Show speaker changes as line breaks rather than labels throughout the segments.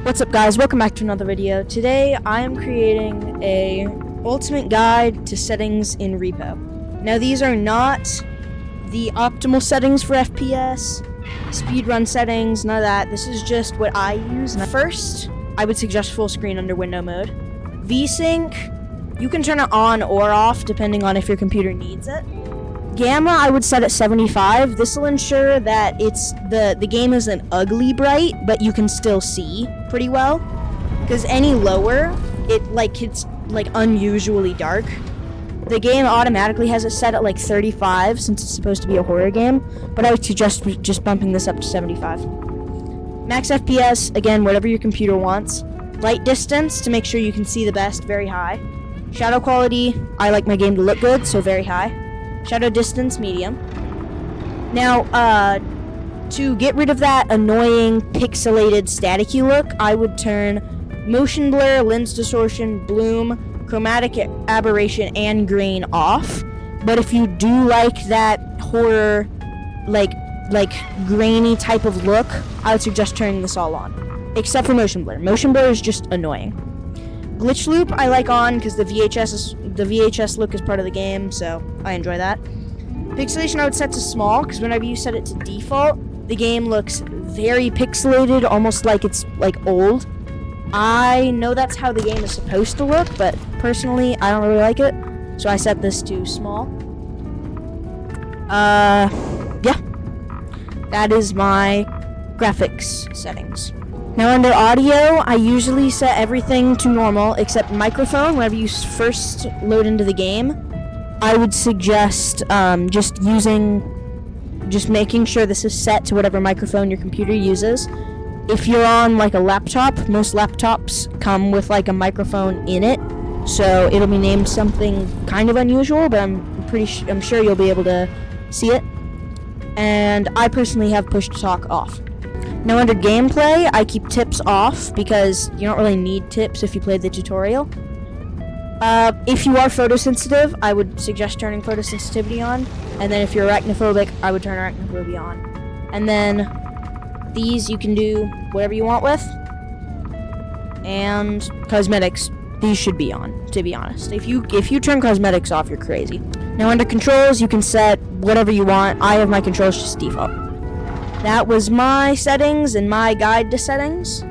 What's up, guys? Welcome back to another video. Today I am creating a ultimate guide to settings in R.E.P.O. Now these are not the optimal settings for FPS, speedrun settings, none of that. This is just what I use. First, I would suggest full screen under window mode. VSync, you can turn it on or off depending on if your computer needs it. Gamma, I would set at 75. This will ensure that the game isn't ugly bright, but you can still see pretty well. Because any lower, it's unusually dark. The game automatically has it set at like 35 since it's supposed to be a horror game, but I would suggest just bumping this up to 75. Max FPS, again, whatever your computer wants. Light distance to make sure you can see the best, very high. Shadow quality, I like my game to look good, so very high. Shadow distance, medium. Now, to get rid of that annoying pixelated staticky look, I would turn motion blur, lens distortion, bloom, chromatic aberration, and grain off. But if you do like that horror, like grainy type of look, I would suggest turning this all on. Except for motion blur. Motion blur is just annoying. Glitch loop I like on because the VHS look is part of the game, so I enjoy that. Pixelation I would set to small because whenever you set it to default, the game looks very pixelated, almost like it's old. I know that's how the game is supposed to look, but personally I don't really like it, so I set this to small. Yeah, that is my graphics settings. Now under audio, I usually set everything to normal except microphone. Whenever you first load into the game, I would suggest just making sure this is set to whatever microphone your computer uses. If you're on like a laptop, most laptops come with like a microphone in it, so it'll be named something kind of unusual, but I'm sure you'll be able to see it. And I personally have push to talk off. Now under gameplay, I keep tips off because you don't really need tips if you played the tutorial. If you are photosensitive, I would suggest turning photosensitivity on. And then if you're arachnophobic, I would turn arachnophobia on. And then these you can do whatever you want with. And cosmetics, these should be on, to be honest. If you turn cosmetics off, you're crazy. Now under controls, you can set whatever you want. I have my controls just default. That was my settings and my guide to settings.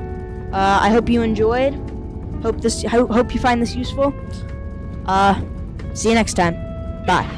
I hope you enjoyed. Hope you find this useful. See you next time. Bye.